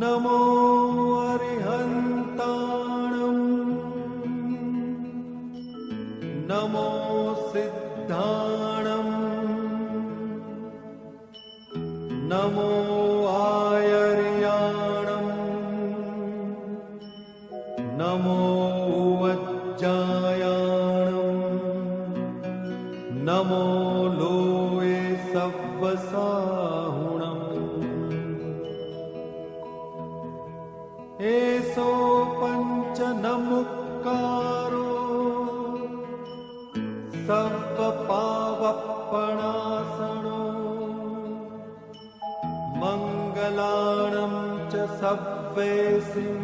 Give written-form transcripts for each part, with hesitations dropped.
नमो अरिहन्ताणं नमो सिद्धाणं नमो आयर्याणं नमो वज्जायाणं नमो लोये सव्वसाहुणम् एसो पंच नमुक्कारो सर्वपावपणासनो मंगलाणं च सव्वेसिं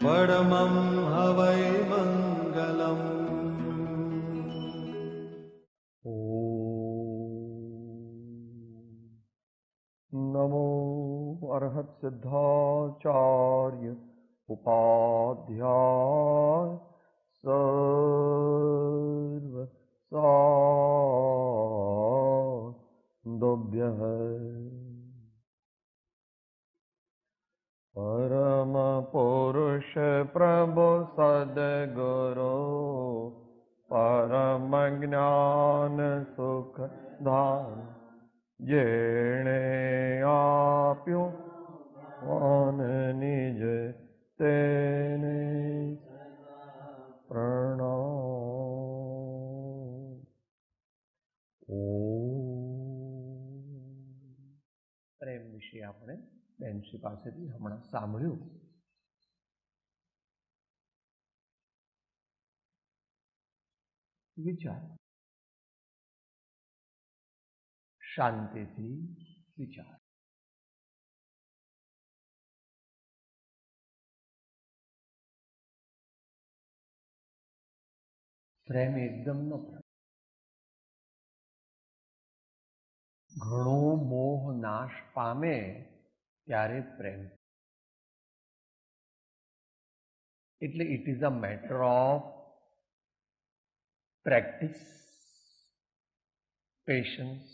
परमं हवै मंगलम्। नमो अर्हत सिद्धाचार्य उपाध्याय सर्व साधुभ्यः परम पुरुष प्रभु सद्गुरु परम ज्ञान सुख दान जेणे आप्यो वान निज तेने प्रणाम। પ્રેમ વિશે આપણે બેનશ્રી પાસેથી હમણાં સાંભળ્યું. વિચાર, શાંતિથી વિચાર. પ્રેમ એકદમ ન પડે. ઘણો મોહ નાશ પામે ત્યારે પ્રેમ. એટલે it is a matter of practice, patience,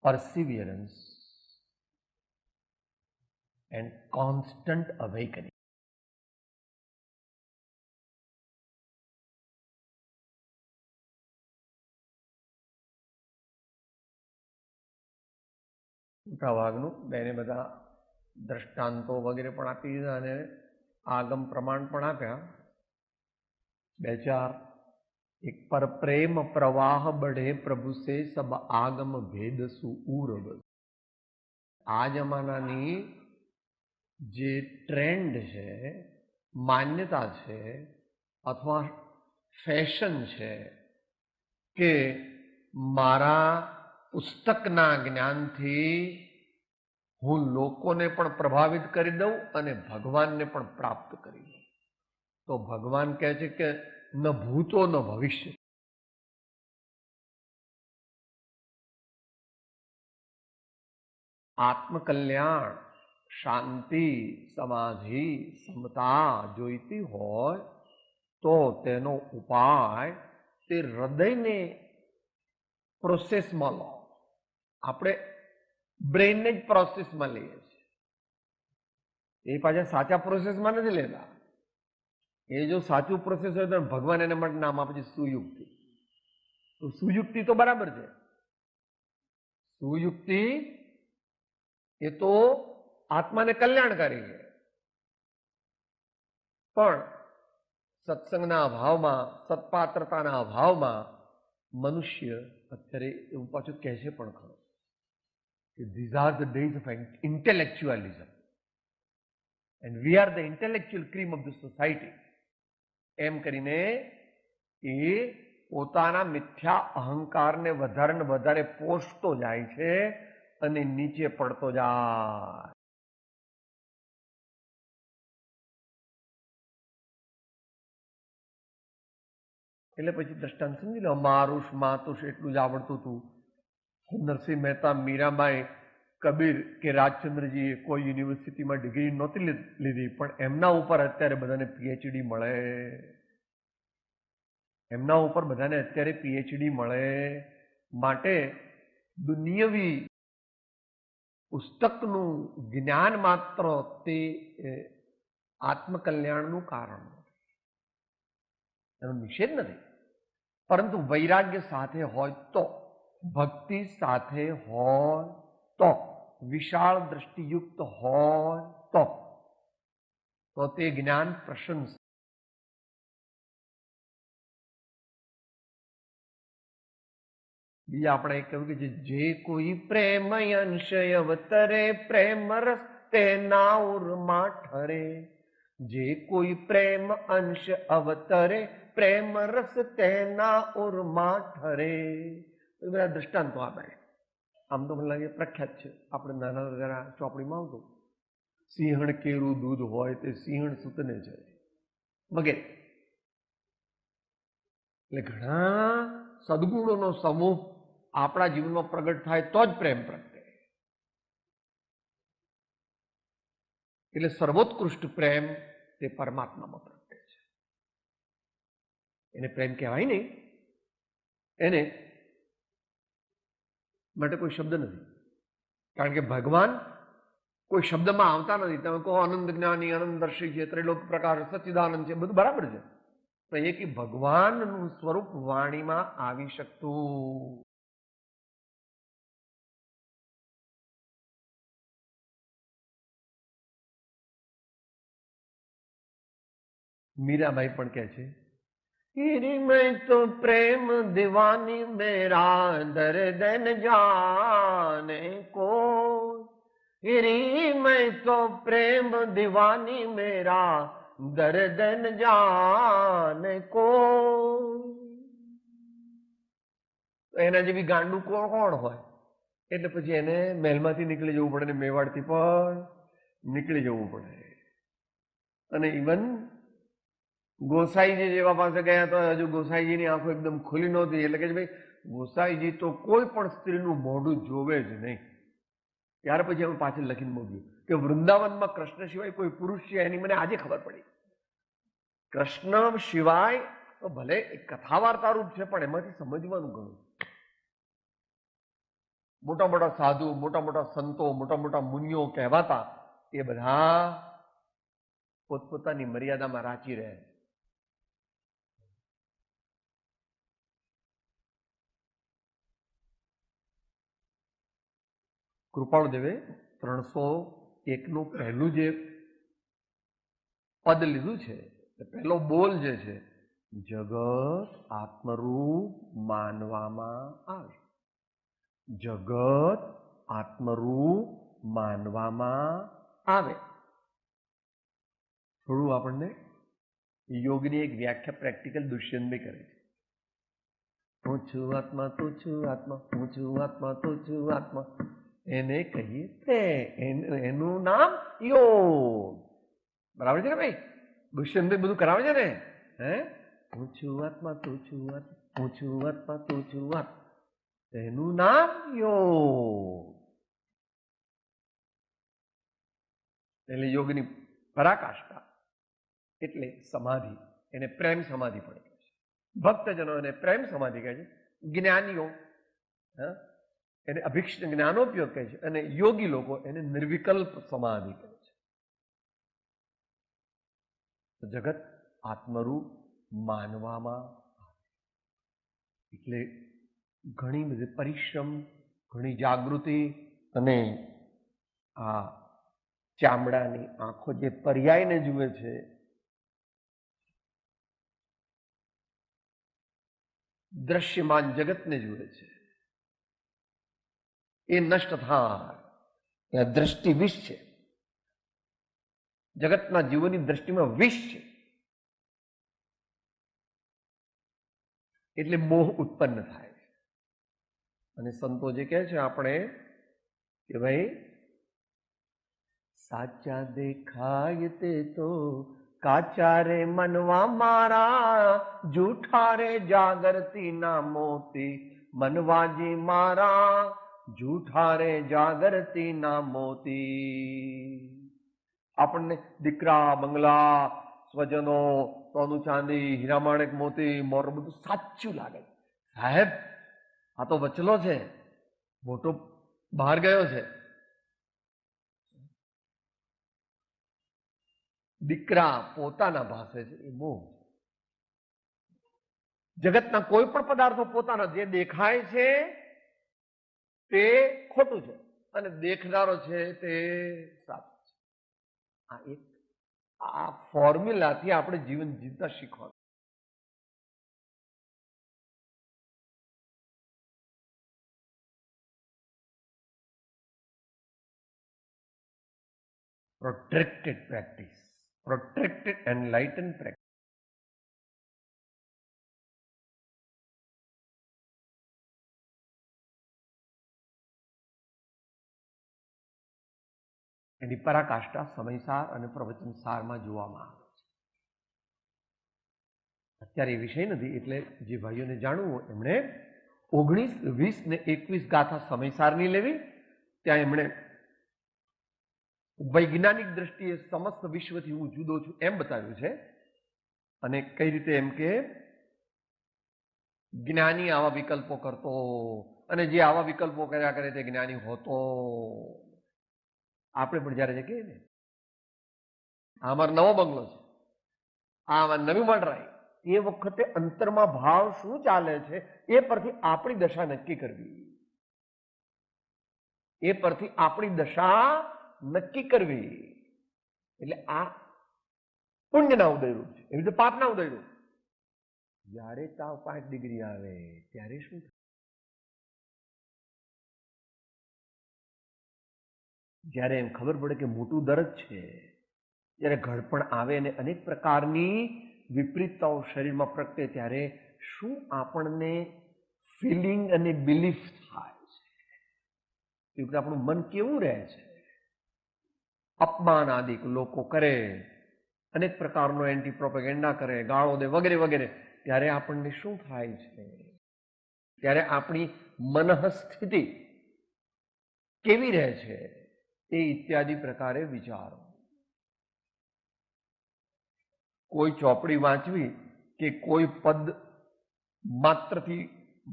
perseverance and constant awakening. મોટાભાગનું બેને બધા દ્રષ્ટાંતો વગેરે પણ આપી દીધા અને આગમ પ્રમાણ પણ આપ્યા. બે ચાર. એક પર પ્રેમ પ્રવાહ બઢે પ્રભુ સે સબ આગમ ભેદ સુઉરગ. આ જમાનાની જે ટ્રેન્ડ છે, માન્યતા છે અથવા ફેશન છે કે મારા પુસ્તકના જ્ઞાનથી હું લોકોને પણ પ્રભાવિત કરી દઉં અને ભગવાનને પણ પ્રાપ્ત કરી દઉં. તો ભગવાન કહે છે કે ન ભૂતો ન ભવિષ્ય. આત્મકલ્યાણ, શાંતિ, સમાધિ, સમતા જોઈતી હોય તો તેનો ઉપાય તે હૃદયને પ્રોસેસમાં લો. આપણે બ્રેનને જ પ્રોસેસમાં લઈએ છીએ. એ પાછા સાચા પ્રોસેસમાં નથી લેતા. એ જો સાચું પ્રોસેસ હોય તો ભગવાન એને માટે નામ આપે છે સુયુક્તિ. તો સુયુક્તિ તો બરાબર છે. સુયુક્તિ એ તો આત્માને કલ્યાણકારી છે. પણ સત્સંગના અભાવમાં, સત્પાત્રતાના અભાવમાં મનુષ્ય અત્યારે એવું પાછું કહે છે પણ ખરો કે these are the days of intellectualism and we are the intellectual cream of the society. એમ કરીને એ પોતાના મિથ્યા અહંકારને વધારે ને વધારે પોષતો જાય છે અને નીચે પડતો જાય. એટલે પછી દ્રષ્ટાંત સમજી લો. મારુષ માતુષ એટલું જ આવડતું હતું. નરસિંહ મહેતા, મીરાબાઈ, કબીર કે રાજચંદ્રજીએ કોઈ યુનિવર્સિટીમાં ડિગ્રી નહોતી લીધી, પણ એમના ઉપર અત્યારે બધાને પીએચડી મળે. એમના ઉપર બધાને અત્યારે પીએચડી મળે. માટે દુનિયવી પુસ્તકનું જ્ઞાન માત્ર તે આત્મકલ્યાણનું કારણ એનો નિષેધ નથી, પરંતુ વૈરાગ્ય સાથે હોય તો, ભક્તિ સાથે હોય તો, વિશાળ દ્રષ્ટિયુક્ત હોય તો તે જ્ઞાન પ્રશંસા. બીજા આપણે કહ્યું કે જે કોઈ પ્રેમ અંશ અવતરે પ્રેમ રસ તેના ઉરમાં ઠરે. જે કોઈ પ્રેમ અંશ અવતરે પ્રેમ રસ તેના ઉરમાં ઠરે. બધા દ્રષ્ટાંતો આપે. આમ તો મને લાગે પ્રખ્યાત છે, આપણે નાના જરા ચોપડીમાં આવતું, સિંહણ કેરું દૂધ હોય તે સિંહણ સૂતને છે વગેરે. એટલે ઘણા સદગુણોનો સમૂહ આપણા જીવનમાં પ્રગટ થાય તો જ પ્રેમ પ્રગટે. એટલે સર્વોત્કૃષ્ટ પ્રેમ તે પરમાત્મામાં પ્રગટે છે. એને પ્રેમ કહેવાય નહીં, એને માટે કોઈ શબ્દ નથી, કારણ કે ભગવાન કોઈ શબ્દમાં આવતા નથી. તમે કહો આનંદ જ્ઞાની, આનંદ દર્શી છે, ત્રિલોક પ્રકાશ, સચ્ચિદાનંદ છે, બધું બરાબર છે, પણ એ કે ભગવાનનું સ્વરૂપ વાણીમાં આવી શકતું. મીરાબાઈ પણ કહે છે, મેં તો પ્રેમ દીવાની મેરા દર્દ ન જાને કો. મેં તો પ્રેમ દીવાની મેરા દર્દ ન જાને કો. એના જેવી ગાંડું કોણ હોય? એટલે પછી એને મહેલમાંથી નીકળી જવું પડે ને મેવાડથી પણ નીકળી જવું પડે. અને ઇવન ગોસાઈજી જેવા પાસે ગયા તો હજુ ગોસાઈજીની આંખો એકદમ ખુલી નહોતી, એટલે કે ભાઈ ગોસાઈજી તો કોઈ પણ સ્ત્રીનું મોઢું જોવે જ નહીં. ત્યાર પછી અમે પાછળ લખીને મોકલ્યું કે વૃંદાવનમાં કૃષ્ણ સિવાય કોઈ પુરુષ છે એની મને આજે ખબર પડી. કૃષ્ણ સિવાય તો ભલે કથા વાર્તા રૂપ છે, પણ એમાંથી સમજવાનું ઘણું. મોટા મોટા સાધુ, મોટા મોટા સંતો, મોટા મોટા મુનિઓ કહેવાતા એ બધા પોતપોતાની મર્યાદામાં રાચી રહે. કૃપાળુદેવે 301નું પહેલું જે પદ લીધું છે, પહેલો બોલ જે છે, જગત આત્મરૂપ માનવામાં આવે. જગત આત્મરૂપ માનવામાં આવે. થોડું આપણને યોગની એક વ્યાખ્યા પ્રેક્ટિકલ દુષ્યંતભાઈ કરે છે. હું છું આત્મા, તું છું આત્મા, હું છું આત્મા, તું છું આત્મા. એને કહીએ તે એનું નામ યોગ. બરાબર છે ને ભાઈ? દુષ્યંતભાઈ બધું કરાવે છે ને. હું છું આત્મા, તું છું આત્મા, હું છું આત્મા, તું છું આત્મા. એનું નામ યોગ. એટલે યોગની પરાકાષ્ઠા એટલે સમાધિ. એને પ્રેમ સમાધિ પણ કહે છે. ભક્તજનો એને પ્રેમ સમાધિ કહે છે. જ્ઞાનીઓ એને અભિક્ષ જ્ઞાનોપયોગ કહે છે, અને યોગી લોકો એને નિર્વિકલ્પ સમાધિ કહે છે. જગત આત્મરૂપ માનવામાં આવે. એટલે ઘણી બધી પરિશ્રમ, ઘણી જાગૃતિ, અને આ ચામડાની આંખો જે પર્યાયને જુએ છે, દ્રશ્યમાન જગતને જુએ છે, એ નષ્ટ થાય. દ્રષ્ટિ વિષ છે. જગતના જીવોની દ્રષ્ટિમાં વિષ છે. એટલે મોહ ઉત્પન્ન થાય છે. અને સંતો જે કહે છે આપણે કે ભાઈ સાચા દેખાય તે તો કાચા રે મનવા મારા, જૂઠા રે જાગરતી ના મોતી મનવાજી મારા, જૂઠા રે જાગરતી ના મોતી. આપણને દીકરા, બંગલા, સ્વજનો, સોનું ચાંદી, હીરા માણેક મોતી મોર બધું સાચું લાગે. સાહેબ આ તો વચલો છે, મોટો બહાર ગયો છે, દીકરા પોતાના ભાસે છે એ મોહ. જગતના કોઈ પણ પદાર્થો પોતાના, જે દેખાય છે તે ખોટું છે અને દેખનારો છે તે સાચું છે. આ ફોર્મ્યુલાથી આપણે જીવન જીવતા શીખવાનું. પ્રોટ્રેક્ટેડ પ્રેક્ટિસ, પ્રોટ્રેક્ટેડ એનલાઇટન પ્રેક્ટિસ. એની પરાકાષ્ઠા સમયસાર અને પ્રવચનસારમાં જોવામાં આવે છે. અત્યારે એ વિષય નથી, એટલે જે ભાઈઓને જાણવું હોય એમણે 19, 20 ને 21 ગાથા સમયસારની લેવી. ત્યાં એમણે વૈજ્ઞાનિક દ્રષ્ટિએ સમસ્ત વિશ્વથી હું જુદો છું એમ બતાવ્યું છે. અને કઈ રીતે એમ કે જ્ઞાની આવા વિકલ્પો કરતો અને જે આવા વિકલ્પો કર્યા કરે તે જ્ઞાની હોતો. આપણે પણ જયારે કહીએ ને આ અમારો નવો બંગલો છે, આ અમારી નવી મંડરાઈ, એ વખતે અંતરમાં ભાવ શું ચાલે છે એ પરથી આપણી દશા નક્કી કરવી. એ પરથી આપણી દશા નક્કી કરવી. એટલે આ પુણ્યના ઉદયરૂપ છે. એવી રીતે પાપના ઉદયરૂપ. જ્યારે તાવ 5 ડિગ્રી આવે ત્યારે શું થાય? જ્યારે એમ ખબર પડે કે મોટું દર્દ છે, જ્યારે ઘડપણ આવે અને અનેક પ્રકારની વિપરીતતાઓ શરીરમાં પ્રગટે, ત્યારે શું આપણને ફિલિંગ અને બિલીફ થાય છે? એ આપણું મન કેવું રહે છે? અપમાન આદિક લોકો કરે, અનેક પ્રકારનો એન્ટી પ્રોપેગેન્ડા કરે, ગાળો દે, વગેરે વગેરે, ત્યારે આપણને શું થાય છે? ત્યારે આપણી મનઃસ્થિતિ કેવી રહે છે? એ ઇત્યાદિ પ્રકારે વિચારો. કોઈ ચોપડી વાંચવી કે કોઈ પદ માત્રથી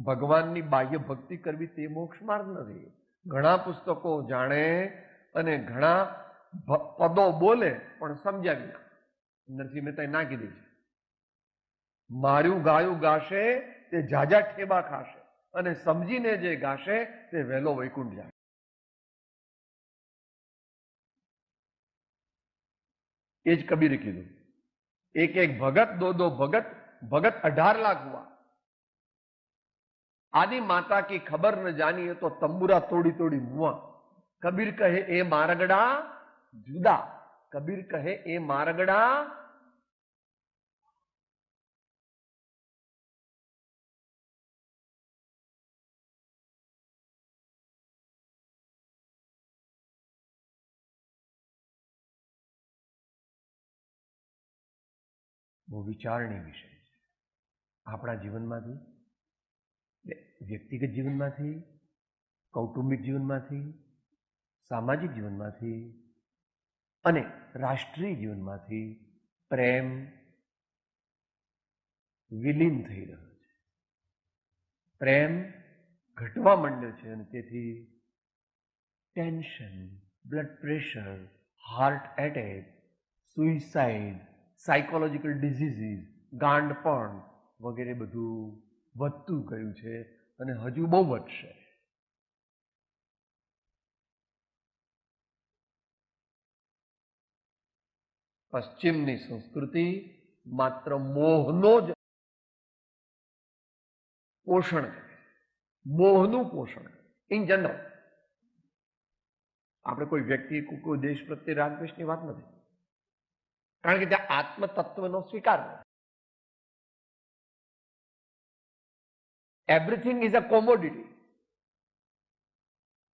ભગવાનની બાહ્ય ભક્તિ કરવી તે મોક્ષ માર્ગ નથી. ઘણા પુસ્તકો જાણે અને ઘણા પદો બોલે પણ સમજાવી ના. નરસિંહ મહેતાએ ના કીધી છે, માર્યું ગાયું ગાશે તે જાજા ઠેબા ખાશે અને સમજીને જે ગાશે તે વહેલો વૈકુંઠ જાય. એ જ કબીરે કીધું, એક એક ભગત દો દો ભગત, ભગત 18 લાખ હુआ. આદि માતા की खबर न जानिए तो तंबुरा तोड़ी तोड़ी मुआ. कबीर कहे ए मारगड़ा जुदा, कबीर कहे ए मारगड़ा બહુ વિચારણી વિષય છે. આપણા જીવનમાંથી, વ્યક્તિગત જીવનમાંથી, કૌટુંબિક જીવનમાંથી, સામાજિક જીવનમાંથી અને રાષ્ટ્રીય જીવનમાંથી પ્રેમ વિલીન થઈ રહ્યો છે. પ્રેમ ઘટવા માંડ્યો છે અને તેથી tension, blood pressure, heart attack, suicide, psychological diseases, ગાંડપણ વગેરે બધું વધતું ગયું છે અને હજુ બહુ વધશે. પશ્ચિમની સંસ્કૃતિ માત્ર મોહનો જ પોષણ કરે, મોહનું પોષણ કરે. ઇન જનરલ આપણે કોઈ વ્યક્તિ, કોઈ દેશ પ્રત્યે રાગદ્વેષની વાત નથી, કારણ કે ત્યાં આત્મતત્વનો સ્વીકાર નથી. Everything is a commodity.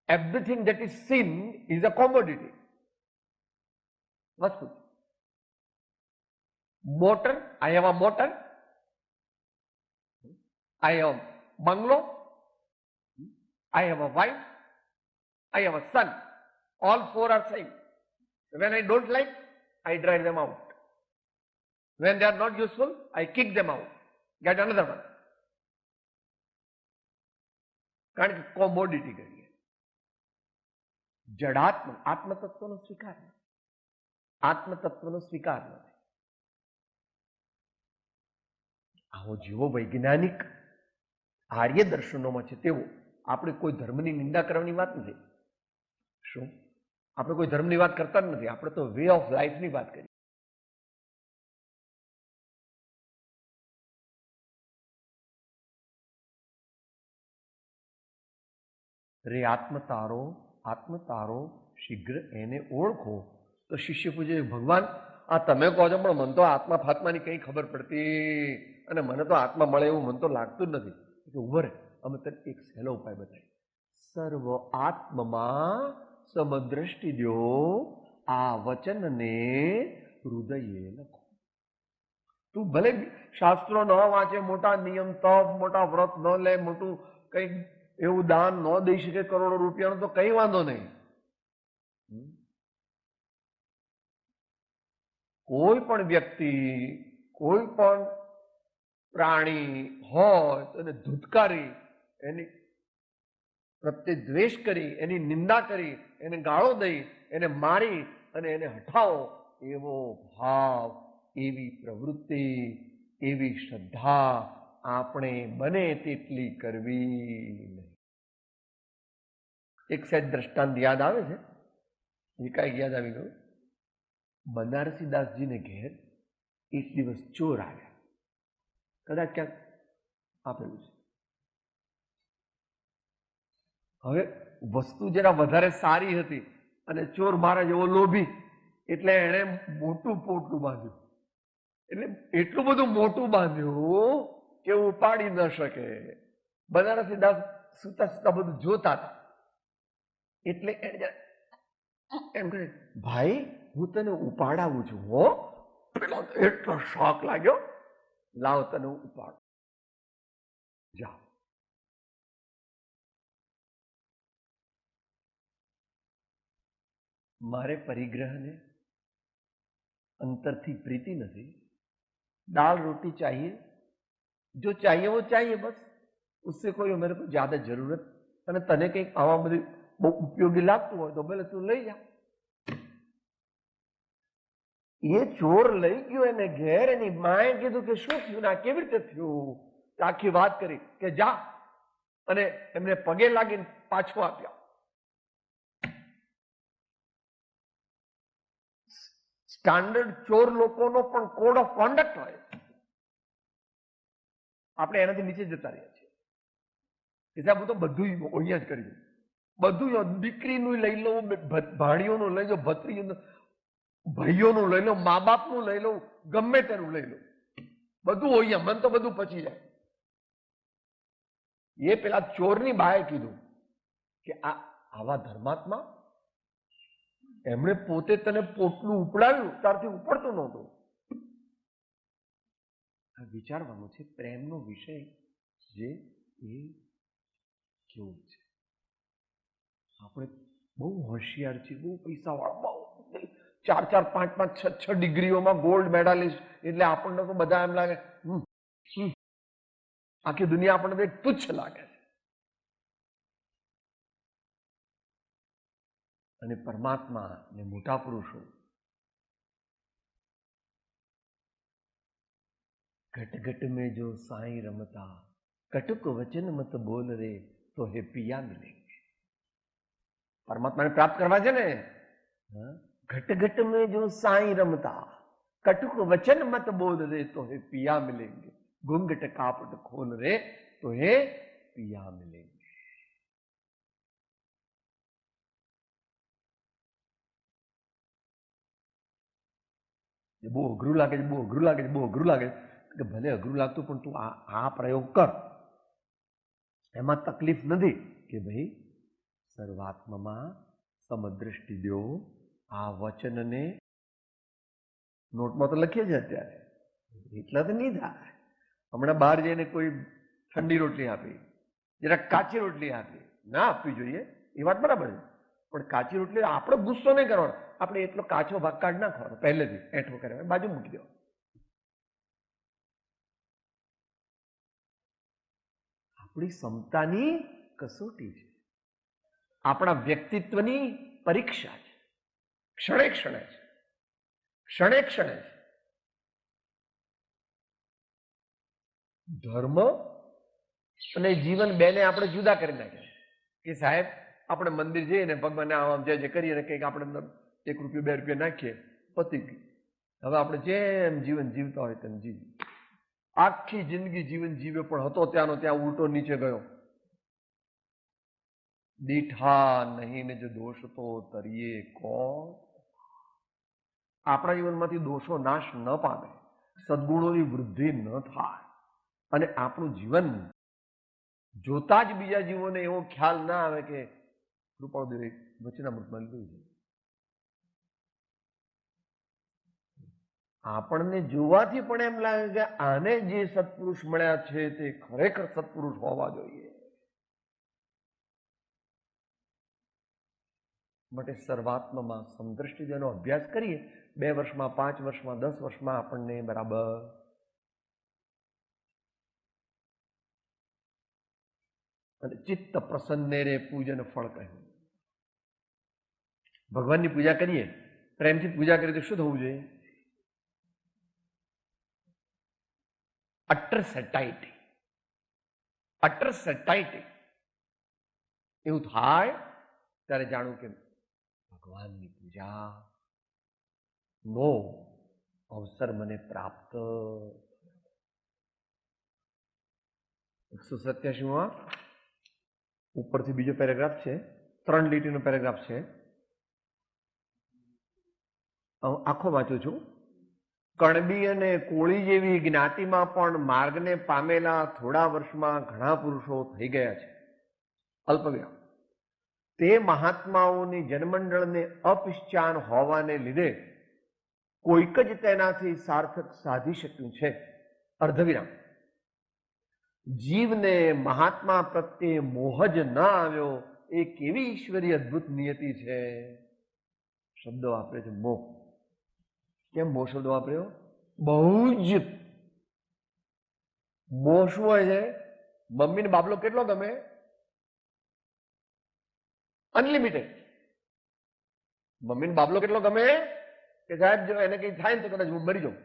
Everything that is seen is a commodity. વસ્તુ. Motor, I have a motor. I have bungalow. I have a wife. I have a son. All four are same. When I don't like, I drive them out. When they are not useful, I kick them out. Get another one. કારણ કે commodity કરીએ. જડાત્મ, આત્મતત્વનો સ્વીકાર. આત્મતત્વનો સ્વીકાર નથી. આવો જેવો વૈજ્ઞાનિક આર્ય દર્શનોમાં છે તેવો આપણે કોઈ ધર્મની નિંદા કરવાની વાત નથી. શું આપણે કોઈ ધર્મની વાત કરતા જ નથી, આપણે તો વે ઓફ લાઈફની વાત કરીએ. રે આત્મ તારો શીઘ્ર એને ઓળખો. તો શિષ્ય પૂછે, ભગવાન આ તમે કહો છો પણ મને તો આત્મા ફાત્માની કઈ ખબર પડતી અને મને તો આત્મા મળે એવું મને તો લાગતું જ નથી. ઉભો રે, અમે તને એક સહેલો ઉપાય બતાવીએ. સર્વ આત્મમાં સમદ્રષ્ટિ દો, આ વચનને હૃદયે લખો. તું ભલે શાસ્ત્રો ન વાંચે, મોટા નિયમ તપ, મોટા વ્રત ન લે, મોટું કઈ એવું દાન ન દઈ શકે કરોડો રૂપિયાનું, તો કઈ વાંધો નહીં. કોઈ પણ વ્યક્તિ, કોઈ પણ પ્રાણી હોય તો એને ધૂતકારી, એની પ્રત્યે દ્વેષ કરી, એની નિંદા કરી, એને ગાળો દઈ, એને મારી અને એને હટાવો, એવો ભાવ, એવી પ્રવૃત્તિ, એવી શ્રદ્ધા આપણે બને તેટલી કરવી નહીં. એક સહેજ દ્રષ્ટાંત યાદ આવે છે, એકાએક યાદ આવી ગયું. બનારસી દાસજીને ઘેર એક દિવસ ચોર આવ્યા, કદાચ ક્યાંક આપેલું છે. હવે વસ્તુ જરા વધારે સારી હતી અને ચોર મારા જેવો લોભી, એટલે એણે મોટું પોટલું બાંધ્યું. એટલે એટલું બધું મોટું બાંધ્યું કે ઉપાડી ન શકે. બનારસી દાસ સુતા સુતા બધું જોતા હતા. એટલે એમ કહે, ભાઈ હું તને ઉપાડાવું છું હો. પેલો એટલો શોખ લાગ્યો, લાવ તને ઉપાડ, જાઓ. મારે પરિગ્રહને અંતરથી પ્રીતિ નથી. दाल रोटी चाहिए, जो चाहिए वो चाहिए, बस उससे कोई मेरे को ज्यादा जरूरत. અને તને કંઈક આવા બધી બહુ ઉપયોગી લાગતું હોય તો ભલે તું લઈ જા. એ ચોર લઈ ગયો એને ઘેર. એની માએ કીધું કે શું થયું, ના કેવી રીતે થયું, આખી વાત કરી કે જા, અને એમને પગે લાગીને પાછો આપ્યા. સ્ટાન્ડર્ડ ચોર લોકોનો પણ કોડ ઓફ કોન્ડક્ટ હોય. આપણે એનાથી નીચે જતા રહ્યા છીએ. હિસાબ તો બધું અહીંયા જ કરી દઉં, બધું દીકરીનું લઈ લઉં, ભાણીઓનું લઈ લો, ભત્રીઓનું, ભાઈઓનું લઈ લો, મા બાપનું લઈ લઉં, ગમે તેનું લઈ લઉં, બધું અહીંયા. મન તો બધું પચી જાય. એ પેલા ચોરની બાએ કીધું કે આવા ધર્માત્મા, એમણે પોતે તને પોટલું ઉપડાવ્યું, ત્યારથી ઉપડતું નહોતું. આ વિચારવાનું છે પ્રેમનો વિષય જે એ કેવું છે. આપણે બહુ હોશિયાર છીએ, બહુ પૈસાવાળા, બહુ 4-4, 5-5, 6-6 ડિગ્રીઓમાં ગોલ્ડ મેડાલિસ્ટ, એટલે આપણને તો બધા એમ લાગે, આખી દુનિયા આપણને તુચ્છ લાગે છે. અને પરમાત્મા ને મોટા પુરુષો ઘટ ઘટ में जो साईं रमता, कटुक वचन मत बोल रे तो हे पिया मिलेंगे. परमात्मा ने प्राप्त करवा છે ને. घट घट में जो साईं रमता, कटुक वचन मत बोल रे तो हे पिया मिलेंगे. घूंघट कापट खोल रे तो हे पिया मिलेंगे. બહુ અઘરું લાગે છે, બહુ અઘરું લાગે છે, બહુ અઘરું લાગે છે. ભલે અઘરું લાગતું પણ તું આ પ્રયોગ કર, એમાં તકલીફ નથી કે ભાઈ સર્વાત્મામાં સમદ્રષ્ટિ દો, આ વચનને નોટમાં તો લખીએ છે અત્યારે, એટલા તો નહીં થાય. હમણાં બહાર જઈને કોઈ ઠંડી રોટલી આપી, જરા કાચી રોટલી આપી, ના આપવી જોઈએ એ વાત બરાબર છે, પણ કાચી રોટલી આપણે ગુસ્સો નહીં કરવાનો. આપણે એટલો કાચો ભાગ કાઢ નાખવાનો પહેલેથી, એઠો કરે બાજુ મૂકી દેવાનો. આપણી ક્ષમતાની કસોટી છે, આપણા વ્યક્તિત્વની પરીક્ષા છે, ક્ષણે ક્ષણે છે. ક્ષણે ક્ષણે છે. ધર્મ અને જીવન બેને આપણે જુદા કરી નાખ્યા કે સાહેબ આપણે મંદિર જઈએ ને ભગવાનને આમ જય જય કરીએ ને કંઈક આપણે 1 રૂપિયો 2 રૂપિયા નાખીએ, પતી ગયું. હવે આપણે જેમ જીવન જીવતા હોય તેમ જીવીએ. આખી જિંદગી જીવન જીવ્યો પણ હતો ત્યાંનો ત્યાં ઉલટો નીચે ગયો. દીઠા નહીં ને જો દોષ તો તરીએ કોણ. આપણા જીવનમાંથી દોષો નાશ ન પામે, સદગુણોની વૃદ્ધિ ન થાય અને આપણું જીવન જોતા જ બીજા જીવોને એવો ખ્યાલ ના આવે કે કૃપાળુદેવે વચનામૃતમાં લીધું છે. આપણને જોવાથી પણ એમ લાગે કે આને જે સત્પુરુષ મળ્યા છે તે ખરેખર સત્પુરુષ હોવા જોઈએ. માટે સર્વાત્મમાં સમદ્રષ્ટિનો અભ્યાસ કરીએ 2 વર્ષમાં, 5 વર્ષમાં, 10 વર્ષમાં આપણને બરાબર અને ચિત્ત પ્રસન્ને રે પૂજન ફળ કહ્યું. ભગવાનની પૂજા કરીએ, પ્રેમથી પૂજા કરીએ તો શું થવું જોઈએ? અટર સેટાઇટી. અટર સેટાઇટી એવું થાય ત્યારે જાણવું કે ભગવાનની પૂજા નો અવસર મને પ્રાપ્ત. 187માં ઉપરથી બીજો પેરેગ્રાફ છે, 3 લીટીનો પેરેગ્રાફ છે. આખો વાંચું છું. કણબી અને કોળી જેવી જ્ઞાતિમાં પણ માર્ગને પામેલા થોડા વર્ષમાં ઘણા પુરુષો થઈ ગયા છે. અલ્પવિરામ. તે મહાત્માઓની જનમંડળને અપિશ્ચાન હોવાને લીધે કોઈક જ તેનાથી સાર્થક સાધી શક્યું છે. અર્ધવિરામ. જીવને મહાત્મા પ્રત્યે મોહ જ ન આવ્યો એ કેવી ઈશ્વરી અદ્ભુત નિયતિ છે. શબ્દ વાપરે છે મોહ. કેમ મોહ શબ્દ વાપર્યો? બહુ જ મોહ શું હોય છે? મમ્મીને બાબલો કેટલો ગમે? અનલિમિટેડ. મમ્મીને બાબલો કેટલો ગમે કે સાહેબ જો એને કઈ થાય ને તો કદાચ હું મરી જાઉં.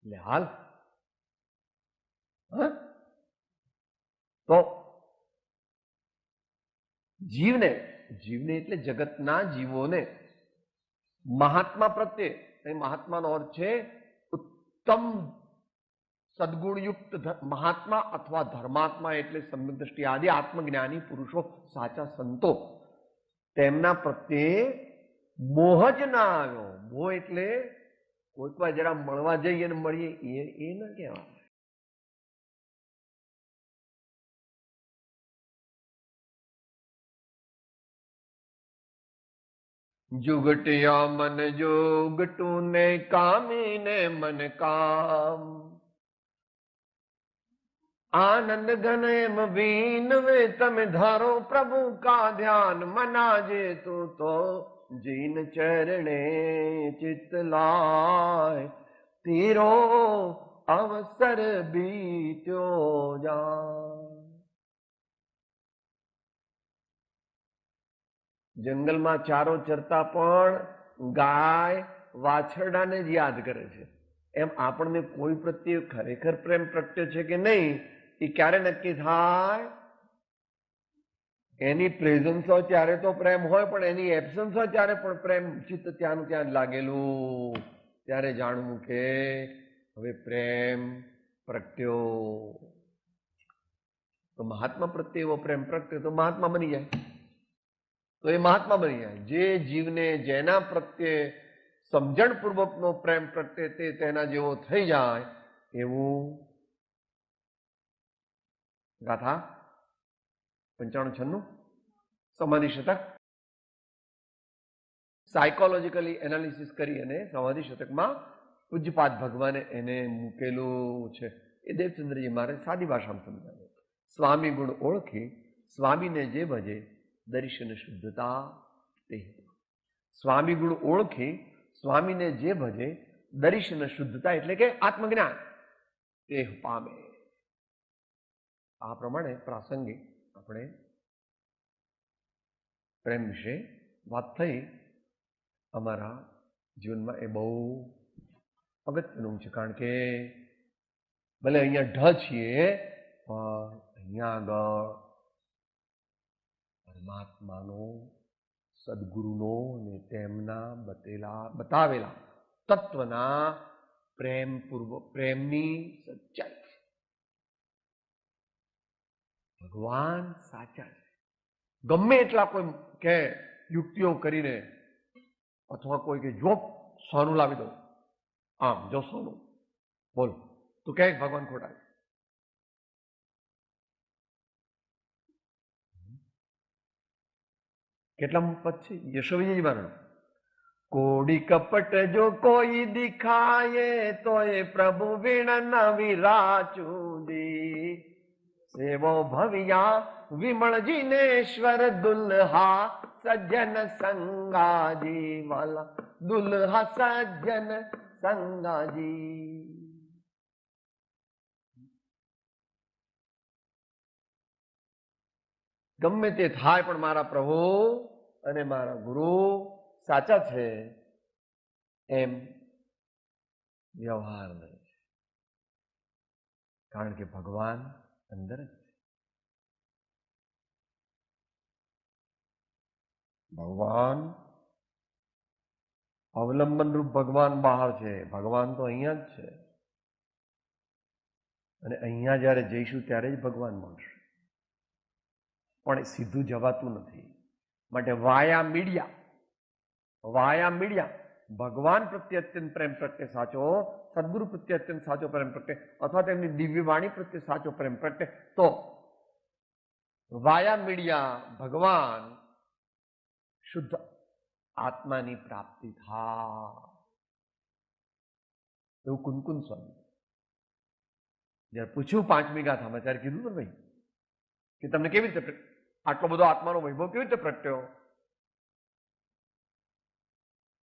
એટલે હાલ તો જીવને એટલે જગતના જીવોને મહાત્મા પ્રત્યે, મહાત્માનો અર્થ છે ઉત્તમ સદગુણયુક્ત મહાત્મા અથવા ધર્માત્મા એટલે સમ્યક દ્રષ્ટિ આદિ આત્મજ્ઞાની પુરુષો, સાચા સંતો, તેમના પ્રત્યે મોહ જ ના આવ્યો. મોહ એટલે કોઈક વાર જરા મળવા જઈએ ને મળીએ એ ન કહેવાય. जुगटिया मन जोगटू ने कामी ने मन काम आनंद घन एम बीन वे तम धारो प्रभु का ध्यान मनाजे तू तो जीन चरणे चित लाय तेरो अवसर बीत्यो जा. જંગલમાં ચારો ચરતા પણ ગાય વાછરડાને જ યાદ કરે છે. એમ આપણને કોઈ પ્રત્યે ખરેખર પ્રેમ પ્રગટ્યો છે કે નહીં એ ક્યારે નક્કી થાય? એની પ્રેઝન્સ હોય ત્યારે તો પ્રેમ હોય, પણ એની એબ્સન્સ હોય ત્યારે પણ પ્રેમ ચિત્ત ત્યાંનું ત્યાં લાગેલું, ત્યારે જાણવું કે હવે પ્રેમ પ્રગટ્યો. તો મહાત્મા પ્રત્યે એવો પ્રેમ પ્રગટ્યો તો મહાત્મા બની જાય. તો એ મહાત્મા બની જાય. જે જીવને જેના પ્રત્યે સમજણપૂર્વકનો પ્રેમ પ્રત્યે તે તેના જેવો થઈ જાય એવું. ગાથા 95-96 સમાધિ શતક. સાયકોલોજીકલી એનાલિસિસ કરી અને સમાધિ શતકમાં પૂજ્યપાદ ભગવાને એને મૂકેલું છે. એ દેવચંદ્રજી મહારાજ સાદી ભાષામાં સમજાવે. સ્વામી ગુણ ઓળખી સ્વામીને જે ભજે દર્શન શુદ્ધતા તે. સ્વામી ગુણ ઓળખી સ્વામીને જે ભજે દર્શન શુદ્ધતા એટલે કે આત્મજ્ઞાન તે પામે. આ પ્રમાણે પ્રાસંગિક આપણે પ્રેમ વિશે વાત થઈ અમારા જીવનમાં એ બહુ અગત્યનું છે. કારણ કે ભલે અહીંયા ઢ છીએ પણ અહીંયા આગળ પરમાત્માનો, સદગુરુનો અને તેમના બતાવેલા તત્વના પ્રેમની સચ્ચાઈ છે. ભગવાન સાચા છે. ગમે એટલા કોઈ કે યુક્તિઓ કરીને અથવા કોઈ કે જો સોનું લાવી દો, આમ જો સોનું બોલ, તો કહે ભગવાન ખોટા છે. કેટલા પદ છે યશોવિજય મારણ? કોડી કપટ જો કોઈ દિખાયે તો એ પ્રભુ વીણ ન વિરાચુદી, સેવો ભવિયા વિમળજીનેશ્વર દુલ્હા સજ્જન સંગાજી વાલા, દુલ્હા સજ્જન સંગાજી. ગમે તે થાય પણ મારા પ્રભુ અને મારા ગુરુ સાચા છે એમ વ્યવહાર નહીં છે. કારણ કે ભગવાન અંદર જ છે. ભગવાન અવલંબન રૂપ ભગવાન બહાર છે, ભગવાન તો અહીંયા જ છે. અને અહીંયા જ્યારે જઈશું ત્યારે જ ભગવાન મળશે. પણ એ સીધું જવાતું નથી. માટે વાયા મીડિયા ભગવાન પ્રત્યે અત્યંત પ્રેમ પ્રત્યે સાચો, સદગુરુ પ્રત્યે અત્યંત સાચો પ્રેમ પ્રત્યે, અથવા તેમની દિવ્ય વાણી પ્રત્યે સાચો પ્રેમ પ્રત્યે, તો વાયા મીડિયા ભગવાન શુદ્ધ આત્માની પ્રાપ્તિ થાય. એવું કુનકુન સ્વામી જયારે પૂછ્યું 5મી ગાથામાં ત્યારે કીધું ને ભાઈ કે તમને કેવી રીતે આટલો બધો આત્માનો વૈભવ કેવી રીતે પ્રગટ્યો?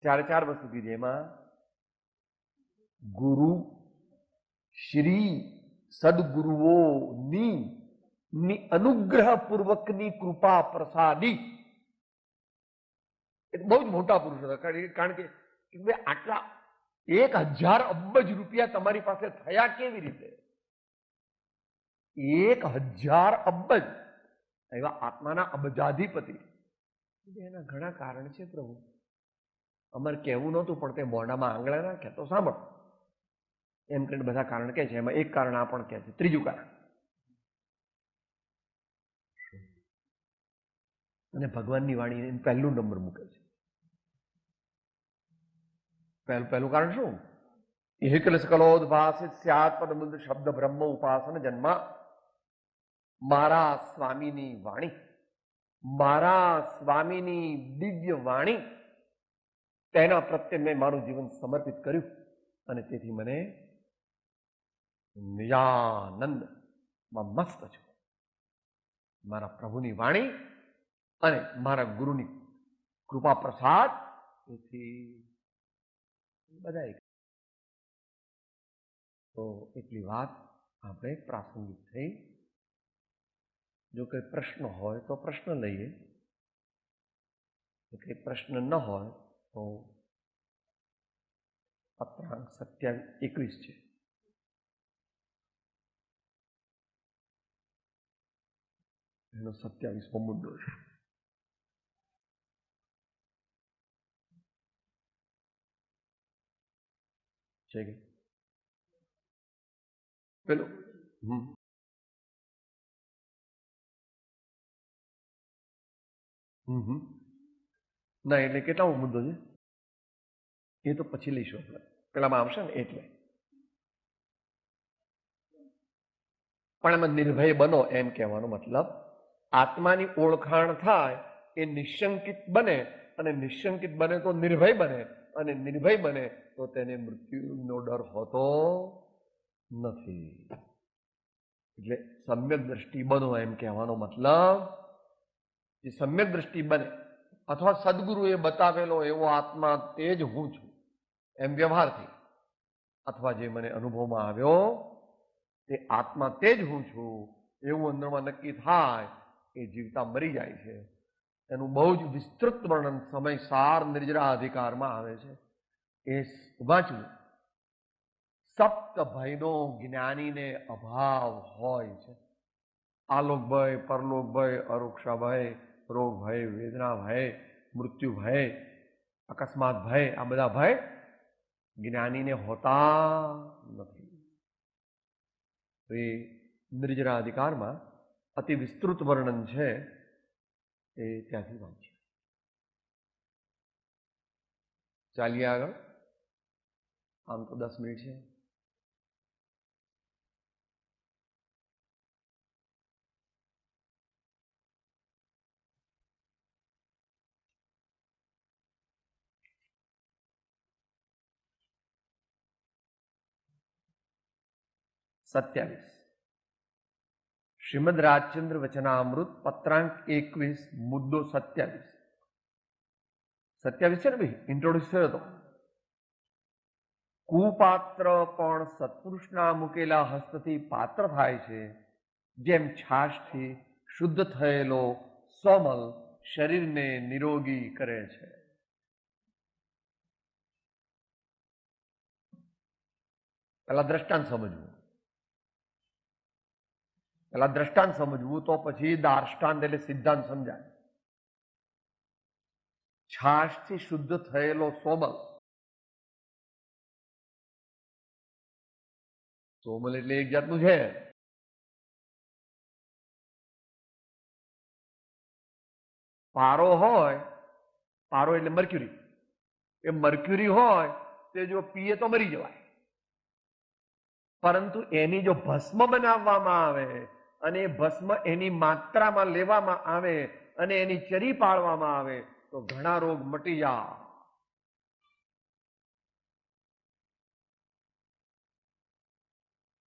ત્યારે 4 વસ્તુ કીધી. એમાં ગુરુ શ્રી સદગુરુઓની અનુગ્રહપૂર્વકની કૃપા પ્રસાદી. એ બહુ જ મોટા પુરુષ હતા. કારણ કે આટલા 1000 અબજ રૂપિયા તમારી પાસે થયા કેવી રીતે? 1000 અબજ એવા આત્માના અબજાધિપતિ. એના ઘણા કારણ છે પ્રભુ. અમારે કહેવું નહોતું પણ તે મોઢામાં આંગળા નાખ્યા તો સાંભળ એમ કરીને બધા કારણ કહે છે. એમાં એક કારણ આ પણ કહે છે. ત્રીજું કારણ, અને ભગવાનની વાણી પહેલું નંબર મૂકે છે. પહેલું કારણ શું? હિકલ સકલોદભાસિત સ્યાત પદબુદ્ધ શબ્દ બ્રહ્મ ઉપાસન જન્મ. મારા સ્વામીની વાણી, મારા સ્વામીની દિવ્ય વાણી, તેના પ્રત્યે મેં મારું જીવન સમર્પિત કર્યું અને તેથી મને નિજાનંદમાં મસ્ત છું. મારા પ્રભુની વાણી અને મારા ગુરુની કૃપા પ્રસાદ, તેથી બધા તો એટલી વાત આપણે પ્રાસંગિક થઈ. જો કંઈ પ્રશ્ન હોય તો પ્રશ્ન લઈએ, જો કંઈ પ્રશ્ન ન હોય તો પત્રાંક 27-21 છે. એનો 27મો મુદ્દો છે કે પેલું ના, એટલે કેટલામો મુદ્દો છે એ તો પછી લઈશું આપણે. પેલામાં આવશે ને એટલે. પણ એમાં નિર્ભય બનો એમ કહેવાનો મતલબ, આત્માની ઓળખાણ થાય એ નિશંકિત બને, અને નિશંકિત બને તો નિર્ભય બને, અને નિર્ભય બને તો તેને મૃત્યુનો ડર હોતો નથી. એટલે સમ્યક દ્રષ્ટિ બનો એમ કહેવાનો મતલબ, જે સમ્યક દ્રષ્ટિ બને અથવા સદગુરુએ બતાવેલો એવો આત્મા તે જ હું છું એમ વ્યવહારથી, અથવા જે મને અનુભવમાં આવ્યો તે આત્મા તે જ હું છું એવું અંદરમાં નક્કી થાય, એ જીવતા મરી જાય છે. એનું બહુ જ વિસ્તૃત વર્ણન સમય સાર નિર્જરા અધિકારમાં આવે છે. એ વાંચવું. સપ્ત ભયનો જ્ઞાનીને અભાવ હોય છે. આલોક ભય, પરલોક ભય, અરોક્ષા ભય, રોગ ભય, વેદના ભય, મૃત્યુ ભય, અકસ્માત ભય, આ બધા ભય જ્ઞાનીને હોતા નથી. તો એ નિર્જરા અધિકારમાં અતિ વિસ્તૃત વર્ણન છે, એ ત્યાંથી વાંચીએ. ચાલીએ આગળ. આમ તો 10 મિનિટ છે. સત્યાવીસ. શ્રીમદ રાજચંદ્ર વચનામૃત પત્રાંક 21 મુદ્દો 27. 27 છે ને ભાઈ, ઇન્ટ્રોડ્યુસ થયો હતો. કુપાત્ર પણ સત્પુરુષના મૂકેલા હસ્તથી પાત્ર થાય છે, જેમ છાશથી શુદ્ધ થયેલો સોમલ શરીરને નિરોગી કરે છે. પેલા દ્રષ્ટાંત સમજવું. તો પછી દાર્ષ્ટાંત એટલે સિદ્ધાંત સમજાય. છાશથી શુદ્ધ થયેલો સોમલ. સોમલ એટલે એક જાતનું છે. પારો હોય, પારો એટલે મર્ક્યુરી. એ મર્ક્યુરી હોય તે જો પીએ તો મરી જવાય. પરંતુ એની જો ભસ્મ બનાવવામાં આવે અને એ ભસ્મ એની માત્રામાં લેવામાં આવે અને એની ચરી પાડવામાં આવે તો ઘણા રોગ મટી જાય.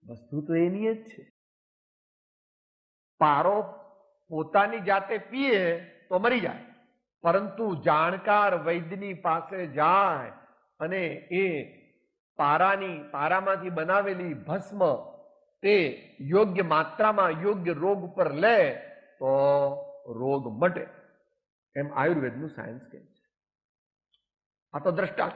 વસ્તુ તો એની જ છે. પારો પોતાની જાતે પીએ તો મરી જાય, પરંતુ જાણકાર વૈદ્યની પાસે જાય અને એ પારામાંથી બનાવેલી ભસ્મ તે યોગ્ય માત્રામાં યોગ્ય રોગ ઉપર લે તો રોગ મટે. એમ આયુર્વેદનું સાયન્સ કહે છે. આ તો દ્રષ્ટાંત.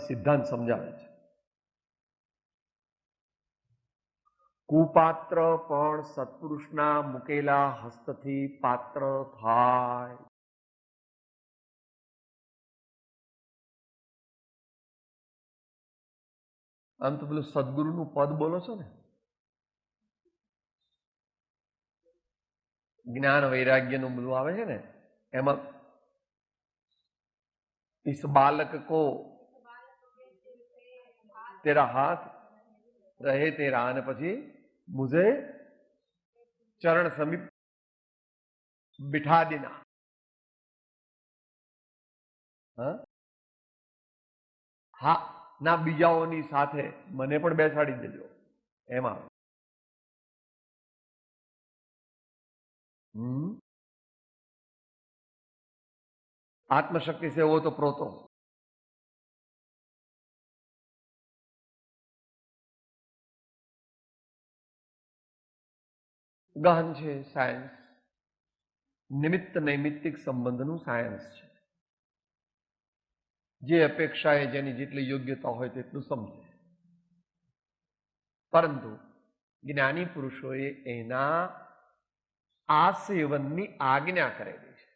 સિદ્ધાંત સમજાવે છે. કુપાત્ર પણ સત્પુરુષના મૂકેલા હસ્તથી પાત્ર થાય. આમ તો પેલું સદગુરુનું પદ બોલો છો ને, જ્ઞાન વૈરાગ્યનું બધું આવે છે ને, એમાં इस बालक को तेरा हाथ रहे तेरा અને પછી मुझे चरण समीप बिठा देना. હા ના, બીજાઓની સાથે મને પણ બેસાડી દેજો એમાં. आत्मशक्ति से वो तो प्रोतो. ગહન છે સાયન્સ. નિમિત્ત નૈમિત્તિક સંબંધનું સાયન્સ છે. જે અપેક્ષાએ જેની જેટલી યોગ્યતા હોય તેટલું સમજે. પરંતુ જ્ઞાની પુરુષોએ એના આ સેવનની આજ્ઞા કરેલી છે,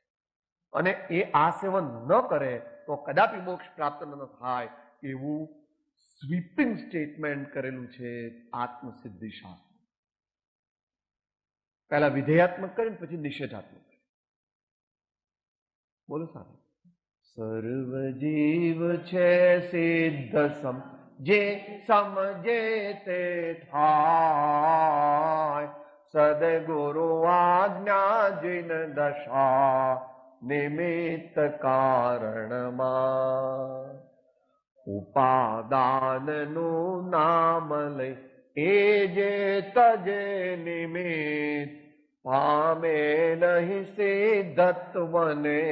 અને એ આ સેવન ન કરે તો કદાપી મોક્ષ પ્રાપ્ત ન થાય એવું સ્વીપિંગ સ્ટેટમેન્ટ કરેલું છે આત્મસિદ્ધિ શાસ્ત્ર. પહેલા વિધેયાત્મક કરીને પછી નિષેધાત્મક કરે. બોલો સાહેબ. સર્વ જીવ છે સિદ્ધ સમ, જે સમજે તે થાય. સદગુરુ આજ્ઞા જીન દશા નિમિત્ત કારણમાં. ઉપાદાનનું નામ લઈ એ જે તજે નિમિત્ત, પામે નહીં સિદ્ધત્વને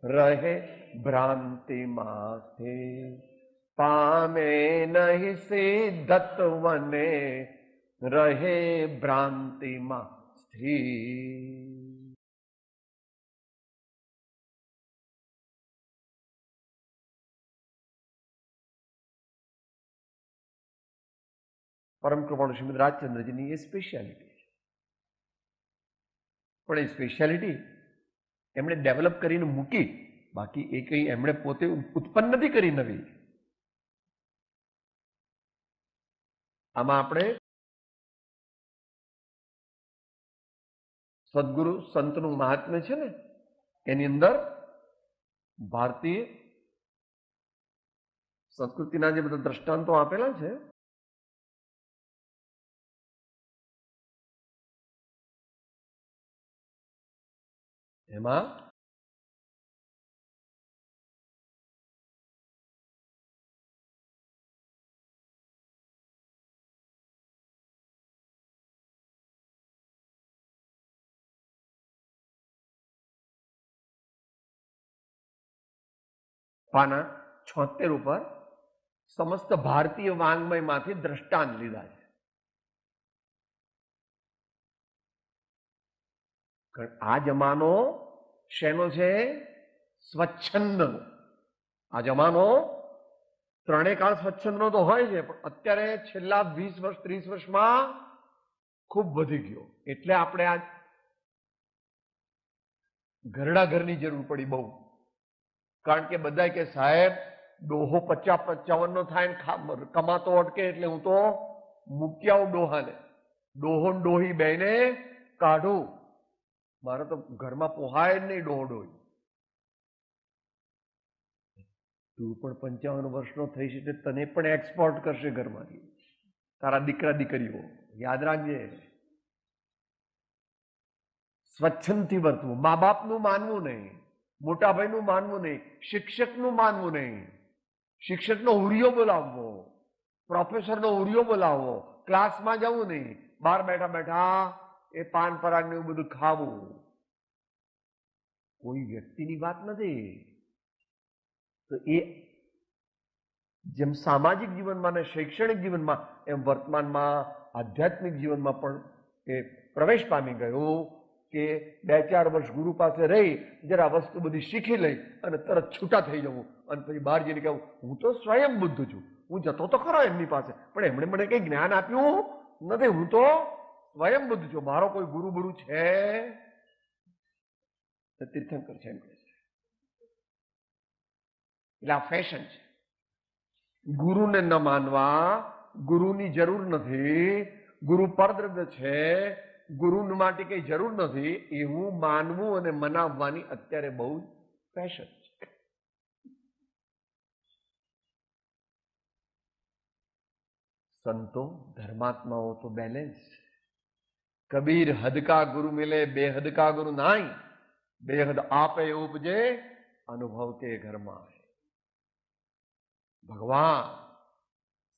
રહે ભ્રાંતિમાં સ્થિર. પામે નહીં સિદ્ધત્વને રહે ભ્રાંતિમાં સ્થિર. પરમ કૃપાળુ શ્રીમદ રાજચંદ્રજીની એ સ્પેશિયાલિટી છે. પણ એ સ્પેશિયાલિટી એમણે ડેવલપ કરીને મૂકી, બાકી એ કંઈ એમણે પોતે ઉત્પન્ન નથી કરી નવી. આમાં આપણે સદગુરુ સંતનું મહાત્મ્ય છે ને, એની અંદર ભારતીય સંસ્કૃતિના જે બધા દ્રષ્ટાંતો આપેલા છે, એમાં પાના 76 ઉપર સમસ્ત ભારતીય વાંગ્મયમાંથી દ્રષ્ટાંત લીધા છે. આ જમાનો શેનો છે? સ્વચ્છંદનો. આ જમાનો ત્રણેય કાળ સ્વચ્છંદનો તો હોય છે, પણ અત્યારે છેલ્લા 20 વર્ષ 30 વર્ષમાં ખૂબ વધી ગયો. એટલે આપણે આ ઘરડા ઘરની જરૂર પડી બહુ. કારણ કે બધા કે સાહેબ ડોહો 50-55 નો થાય ને કમાતો અટકે, એટલે હું તો મૂકી આવું ડોહાને, ડોહો ડોહી બેને કાઢું. મારે તો ઘરમાં પોહાય જ નહીં ડોહો ડોહી. તું પણ 55 વર્ષનો થઈ છે, તને પણ એક્સપોર્ટ કરશે ઘરમાંથી, તારા દીકરા દીકરીઓ. યાદ રાખજે, સ્વચ્છંદથી વર્તવું. મા બાપનું માનવું નહીં, મોટા ભાઈનું માનવું નહીં, શિક્ષકનું માનવું નહીં. શિક્ષકનો હુરિયો બોલાવવો, પ્રોફેસરનો હુરિયો બોલાવવો, ક્લાસમાં જવું નહીં, બહાર બેઠા બેઠા એ પાન પરાગ ને એવું બધું ખાવું. કોઈ વ્યક્તિની વાત નથી. તો એ જેમ સામાજિક જીવનમાં અને શૈક્ષણિક જીવનમાં, એમ વર્તમાનમાં આધ્યાત્મિક જીવનમાં પણ એ પ્રવેશ પામી ગયો કે 2-4 વર્ષ ગુરુ પાસે રહી, જરા વસ્તુ બધી શીખી લઈ અને તરત છૂટા થઈ જવું, અને પછી બહાર જઈને કહું હું તો સ્વયં બુદ્ધ છું. હું જતો તો ખરો એમની પાસે, પણ એમણે મને કઈ જ્ઞાન આપ્યું નથી. હું તો સ્વયં બુદ્ધ છું, મારો કોઈ ગુરુ ગુરુ છે? તીર્થંકર છે એમ કહે છે. એટલે આ ફેશન છે. ગુરુને ન માનવા, ગુરુની જરૂર નથી, ગુરુ પરદ્રવ્ય છે, ગુરુ માટે કઈ જરૂર નથી, એવું માનવું અને મનાવવાની અત્યારે બહુ ફેશન છે. સંતો ધર્માત્માઓ તો બેલેન્સ. કબીર હદ કા ગુરુ મિલે બેહદ કા ગુરુ નાઈ, બેહદ આપે ઉપજે અનુભવ કે ઘરમાં. ભગવાન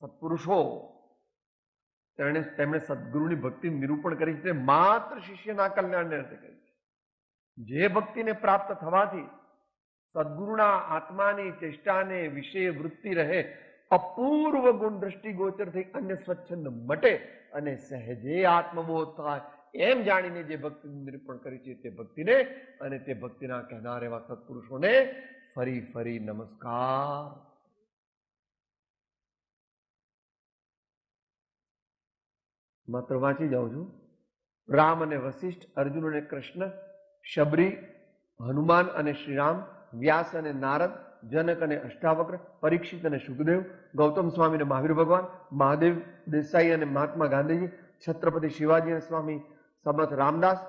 સત્પુરુષો તેમણે સદગુરુની ભક્તિ નિરૂપણ કરી છે, માત્ર શિષ્યના કલ્યાણને અર્થે કરી છે. જે ભક્તિને પ્રાપ્ત થવાથી સદગુરુના આત્માની ચેષ્ટાને વિશે વૃત્તિ રહે, અપૂર્વ ગુણ દ્રષ્ટિગોચર થઈ અન્ય સ્વચ્છંદ મટે અને સહેજે આત્મબોધ થાય, એમ જાણીને જે ભક્તિનું નિરૂપણ કરી છે તે ભક્તિને અને તે ભક્તિના કહેનાર એવા સત્પુરુષોને ફરી ફરી નમસ્કાર. માત્ર વાંચી જાઉં છું. રામ અને વશિષ્ઠ, અર્જુન અને કૃષ્ણ, શબરી, હનુમાન અને શ્રીરામ, વ્યાસ અને નારદ, જનક અને અષ્ટાવક્ર, પરીક્ષિત અને સુખદેવ, ગૌતમ સ્વામી અને મહાવીર ભગવાન, મહાદેવ દેસાઈ અને મહાત્મા ગાંધીજી, છત્રપતિ શિવાજી અને સ્વામી સમર્થ રામદાસ,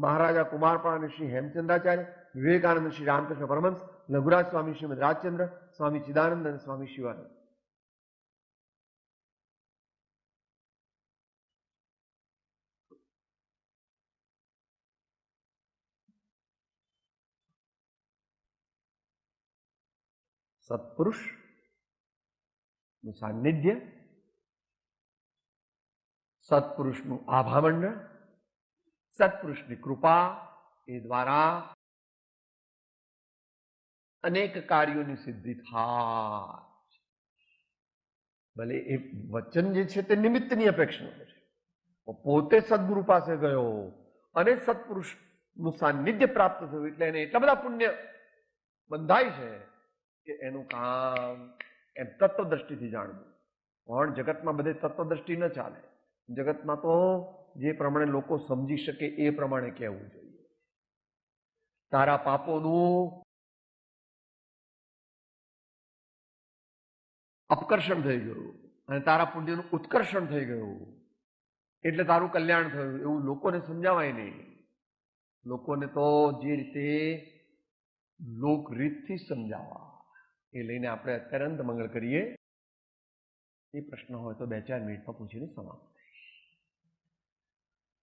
મહારાજા કુમારપાળ અને શ્રી હેમચંદ્રાચાર્ય, વિવેકાનંદ, શ્રી રામકૃષ્ણ પરમહંસ, લઘુરાજ સ્વામી શ્રીમદ રાજચંદ્ર, સ્વામી ચિદાનંદ અને સ્વામી શિવાનંદ. સત્પુરુષ નું સાનિધ્ય, સત્પુરુષનું આભામંડળ, સત્પુરુષની કૃપા, એ દ્વારા અનેક કાર્યોની સિદ્ધિ થાય. ભલે એ વચન જે છે તે નિમિત્તની અપેક્ષા છે, પોતે સદગુરુ પાસે ગયો અને સત્પુરુષનું સાનિધ્ય પ્રાપ્ત થયું, એટલે એને એટલા બધા પુણ્ય બંધાય છે કે એનું કામ એમ તત્વ દ્રષ્ટિથી જાણવું. પણ જગતમાં બધે તત્વદ્રષ્ટિ ન ચાલે. જગતમાં તો જે પ્રમાણે લોકો સમજી શકે એ પ્રમાણે કહેવું જોઈએ. તારા પાપોનું અપકર્ષણ થઈ ગયું અને તારા પુણ્યનું ઉત્કર્ષણ થઈ ગયું એટલે તારું કલ્યાણ થયું, એવું લોકોને સમજાવાય નહીં. લોકોને તો જે રીતે લોકરીતથી સમજાવવા એ લઈને આપણે અત્યારે અંત મંગળ કરીએ. એ પ્રશ્ન હોય તો 2-4 મિનિટમાં પૂછીને સમાપ્ત.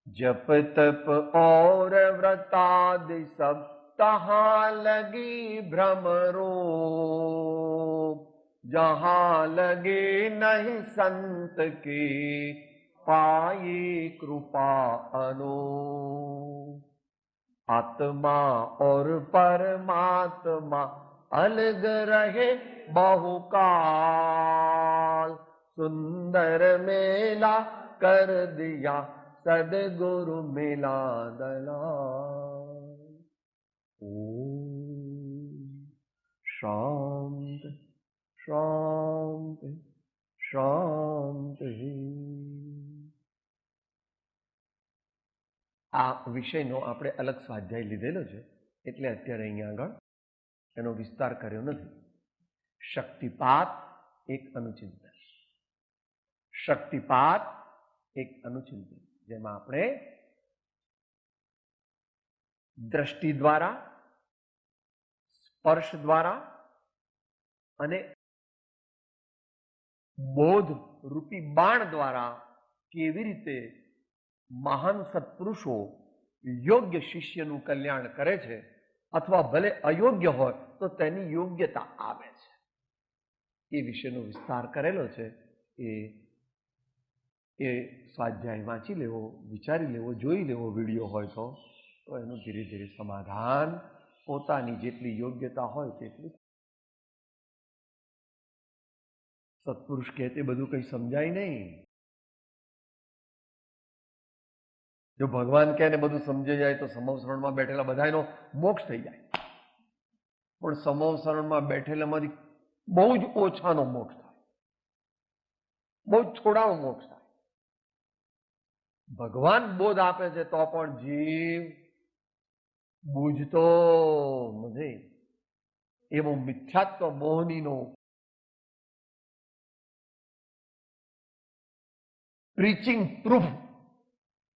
जप तप और व्रतादि सब तहाँ लगी भ्रमरो, जहाँ लगे नहीं संत के पाए कृपा अनो. आत्मा और परमात्मा अलग रहे बहुकाल, सुंदर मेला कर दिया सदगुरु मिला दलाल. ओम शांति शांति शांति. આ વિષયનો આપણે અલગ સ્વાધ્યાય લીધેલો છે એટલે અત્યારે અહીંયા આગળ એનો વિસ્તાર કર્યો નથી. શક્તિપાત એક અનુચિંતન, શક્તિપાત એક અનુચિંતન, જેમાં આપણે દ્રષ્ટિ દ્વારા, સ્પર્શ દ્વારા અને બોધ રૂપી બાણ દ્વારા કેવી રીતે મહાન સત્પુરુષો યોગ્ય શિષ્યનું કલ્યાણ કરે છે અથવા ભલે અયોગ્ય હોય તો તેની યોગ્યતા આવે છે એ વિશેનો વિસ્તાર કરેલો છે. એ સ્વાધ્યાય વાંચી લેવો, વિચારી લેવો, જોઈ લેવો વિડીયો હોય તો એનું ધીરે ધીરે સમાધાન પોતાની જેટલી યોગ્યતા હોય તેટલી. સત્પુરુષ કહે તે બધું કંઈ સમજાય નહીં. જો ભગવાન કહે ને બધું સમજાઈ જાય તો સમવસરણમાં બેઠેલા બધાનો મોક્ષ થઈ જાય, પણ સમવસરણમાં બેઠેલામાંથી બહુ જ ઓછાનો મોક્ષ થાય, બહુ જ થોડાનો મોક્ષ થાય. ભગવાન બોધ આપે છે તો પણ જીવ બૂझતો નથી. એવો મિથ્યાત્વ મોહનીનો પ્રીચિંગ પ્રૂફ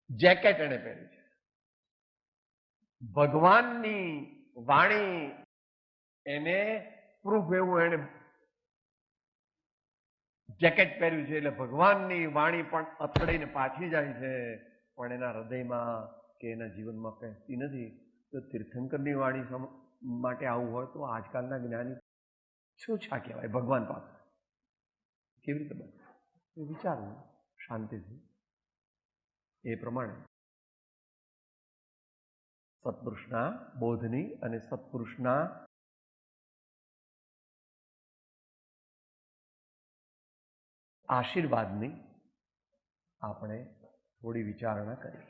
જેકેટ એને પહેર્યું છે. ભગવાનની વાણી એને પ્રૂફ એવું એને જેકેટ પહેર્યું છે એટલે ભગવાનની વાણી પણ અથડાઈને પાછી જાય છે, પણ એના હૃદયમાં કે એના જીવનમાં પહેરતી નથી. તો તીર્થંકરની વાણી માટે આવું હોય તો આજકાલના જ્ઞાની શું છા કહેવાય ભગવાન પાસે? કેવી રીતે બને? વિચારવું શાંતિથી. એ પ્રમાણે સત્પુરુષના બોધની અને સત્પુરુષના આશીર્વાદની આપણે થોડી વિચારણા કરી.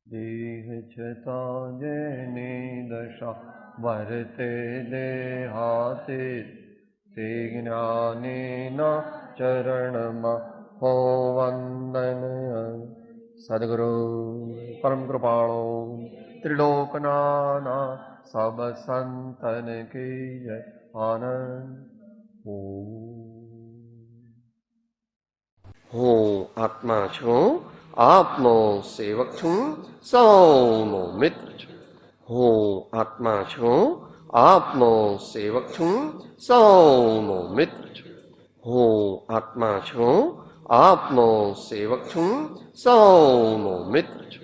દેહ છતાં જેની દશા વર્તે દેહાતે, તે જ્ઞાનીના ચરણમાં હો વંદન. સદગુરુ પરમ કૃપાળો ત્રિલોકનાના સબ સંતન કી જય. આનંદ. હું આત્મા છું, આપનો સેવક છું, સૌનો મિત્ર છું. હું આત્મા છું, આપનો સેવક છું, સૌનો મિત્ર છું. હું આત્મા છું, આપનો સેવક છું, સૌનો મિત્ર છું.